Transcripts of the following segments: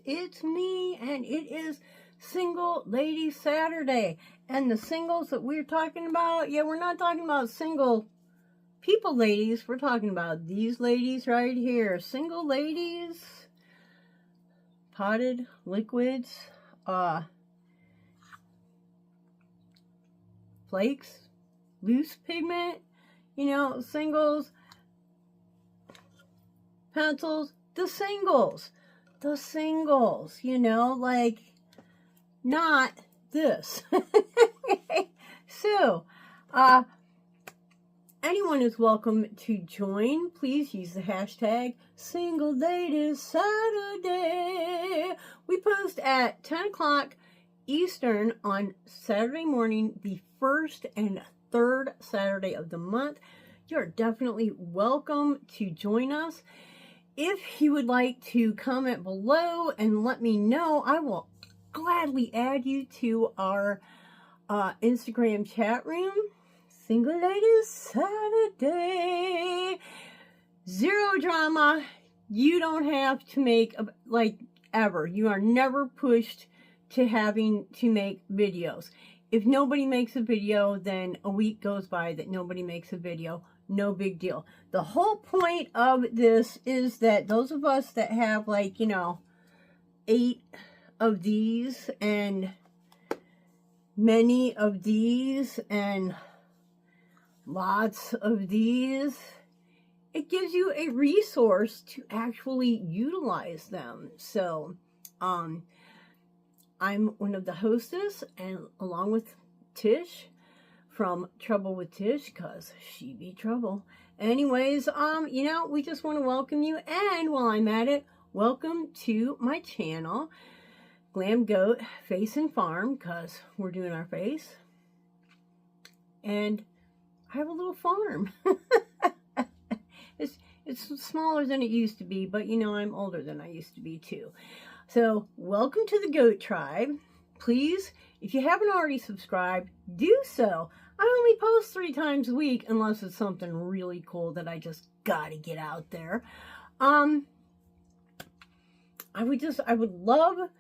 it's me, and it is Single Ladies Saturday. And the singles that we're talking about, yeah, we're not talking about single people ladies. We're talking about these ladies right here. Single ladies, potted liquids, flakes, loose pigment, you know, singles, pencils, the singles, you know, like, not this. So, anyone is welcome to join. Please use the hashtag Single Ladies Saturday. We post at 10 o'clock Eastern on Saturday morning, the first and third Saturday of the month. You're definitely welcome to join us. If you would like to comment below and let me know, I will gladly add you to our Instagram chat room. Single Ladies Saturday. Zero drama. You don't have to make, like, ever. You are never pushed to having to make videos. If nobody makes a video, then a week goes by that nobody makes a video. No big deal. The whole point of this is that those of us that have, like, you know, 8 of these and many of these and lots of these, it gives you a resource to actually utilize them. So, I'm one of the hostess, and along with Tish from Trouble with Tish, because she be trouble. Anyways, you know, we just want to welcome you, and while I'm at it, welcome to my channel, Glam Goat Face and Farm, because we're doing our face, and I have a little farm. It's smaller than it used to be, but you know, I'm older than I used to be too. So, welcome to the Goat Tribe. Please, if you haven't already subscribed, do so. I only post 3 times a week, unless it's something really cool that I just gotta get out there. I would love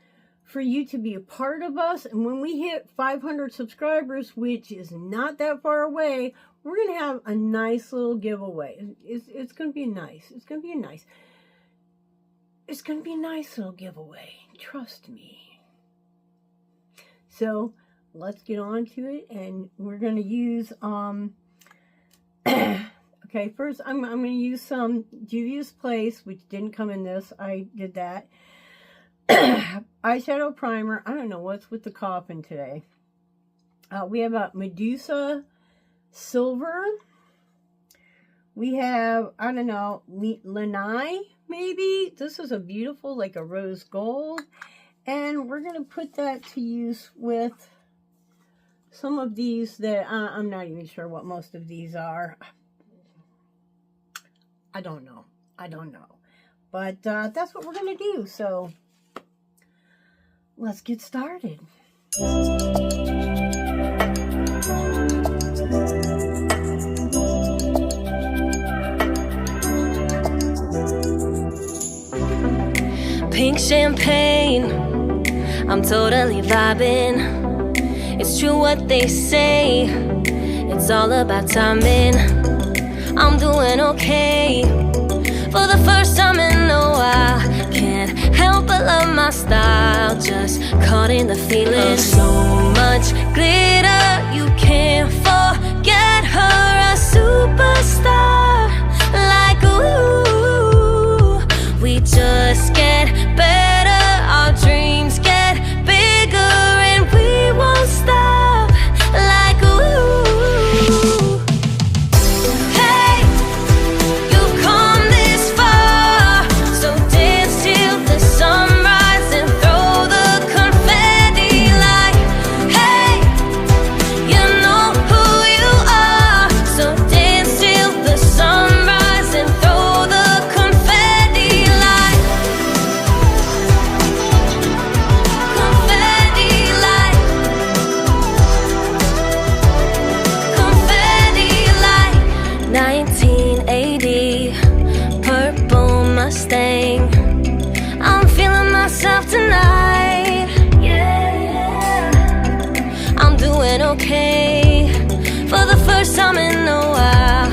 for you to be a part of us, and when we hit 500 subscribers, which is not that far away, we're gonna have a nice little giveaway. It's gonna be nice. It's gonna be a nice little giveaway. Trust me. So let's get on to it, and we're gonna use okay, first I'm gonna use some Juvia's Place, which didn't come in this. I did that. Eyeshadow primer. I don't know what's with the coughing today. We have a Medusa Silver. We have, I don't know, Lanai, maybe. This is a beautiful, like a rose gold. And we're going to put that to use with some of these that I'm not even sure what most of these are. I don't know. But that's what we're going to do. So let's get started. Pink champagne, I'm totally vibing. It's true what they say, it's all about timing. I'm doing okay, for the first time in a while. Can't help but love my style, just caught in the feeling. So much glitter, you can't forget her, a superstar. Like ooh, we just get better, our dreams get bigger, and we won't stop. Like ooh, hey, you've come this far, so dance till the sunrise and throw the confetti like feeling okay for the first time in a while.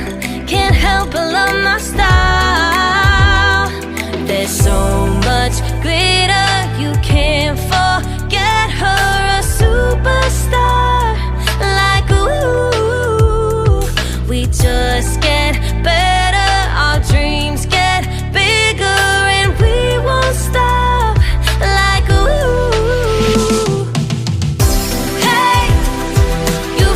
Can't help but love my style. There's so much glitter, you can't forget her. A superstar like ooh. We just get better, our dreams get bigger, and we won't stop like ooh. Hey, you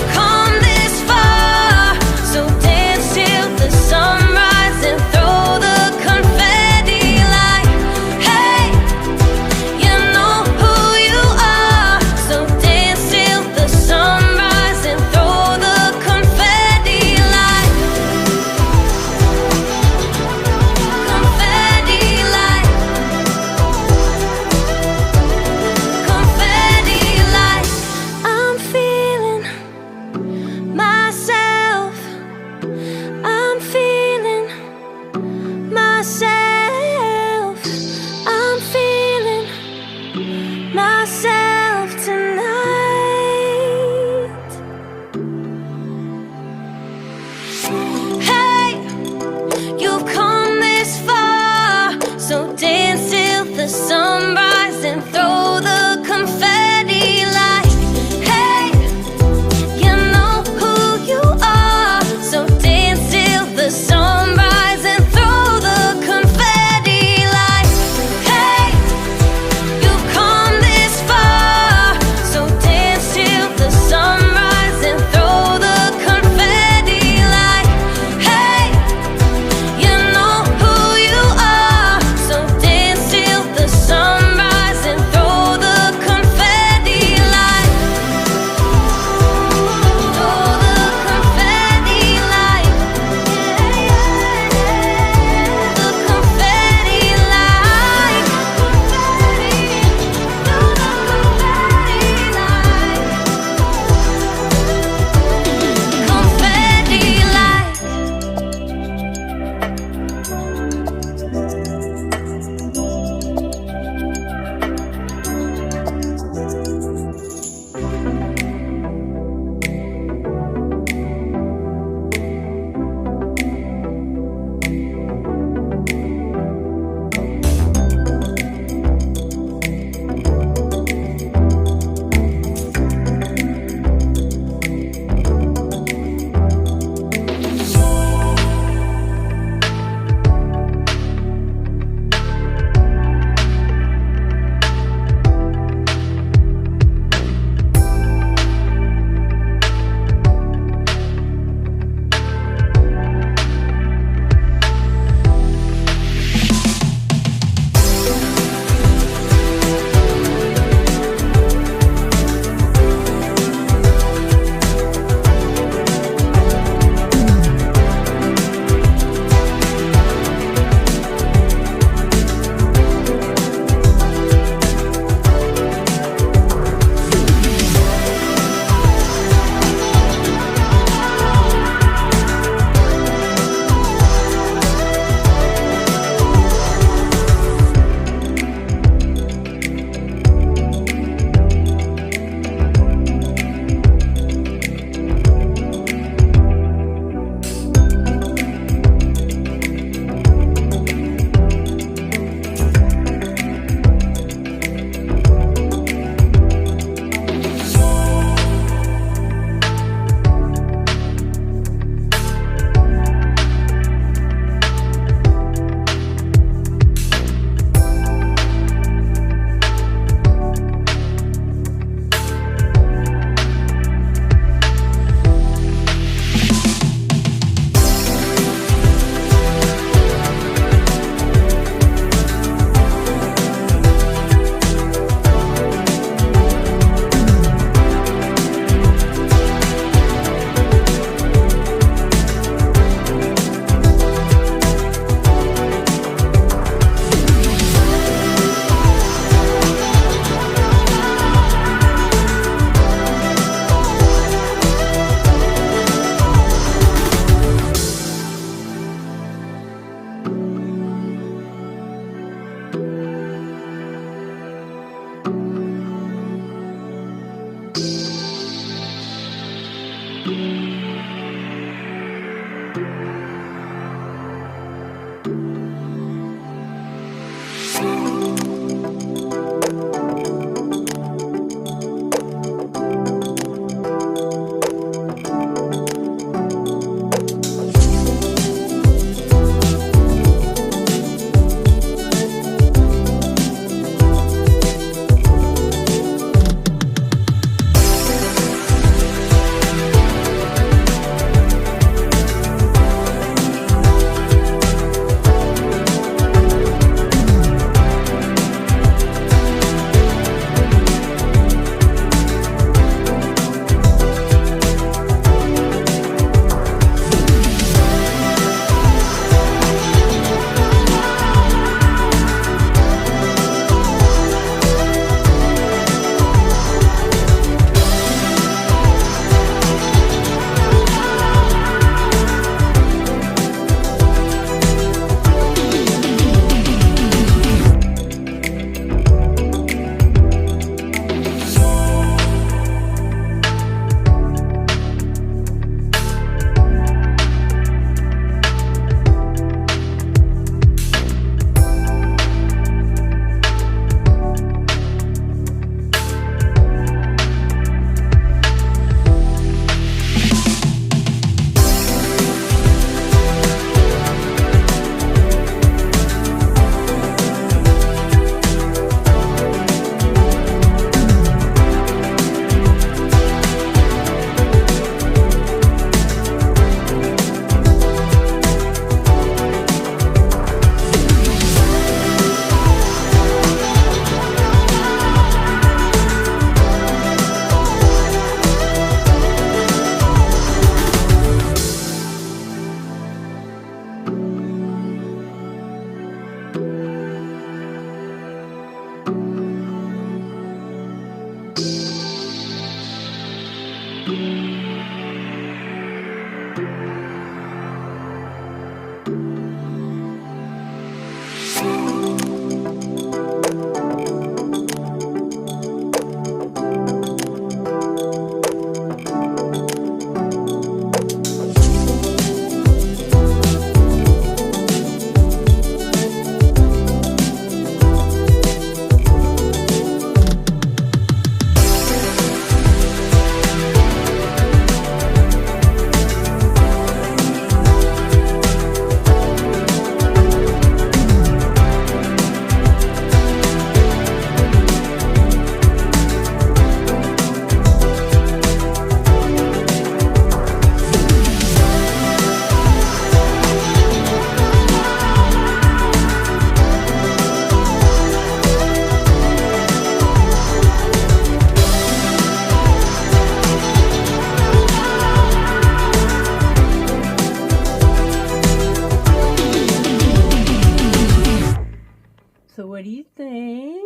So what do you think?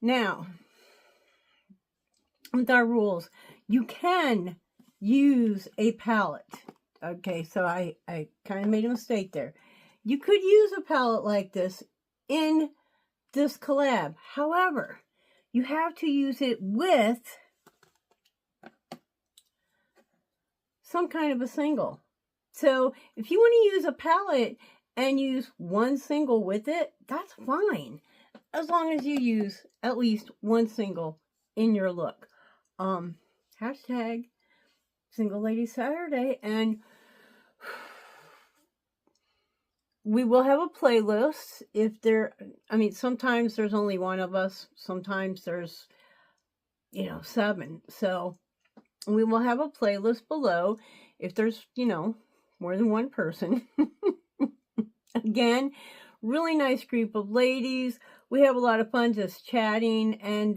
Now, with our rules, you can use a palette. Okay, so I kind of made a mistake there. You could use a palette like this in this collab. However, you have to use it with some kind of a single. So if you want to use a palette and use one single with it, that's fine. As long as you use at least one single in your look. Hashtag Single Lady Saturday, and we will have a playlist if there, sometimes there's only one of us, sometimes there's, 7. So we will have a playlist below if there's, more than one person. Again, really nice group of ladies. We have a lot of fun just chatting, and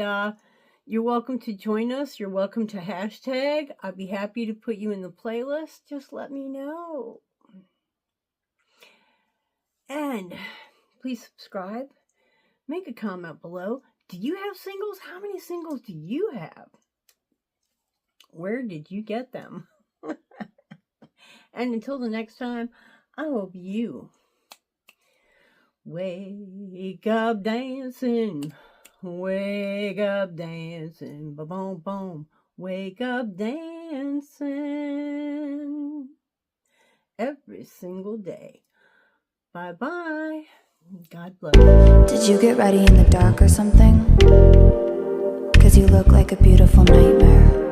you're welcome to join us. You're welcome to hashtag. I'd be happy to put you in the playlist. Just let me know. And please subscribe. Make a comment below. Do you have singles? How many singles do you have? Where did you get them? And until the next time, I hope you wake up dancing, ba-boom, boom. Wake up dancing every single day. Bye-bye. God bless. Did you get ready in the dark or something? 'Cause you look like a beautiful nightmare.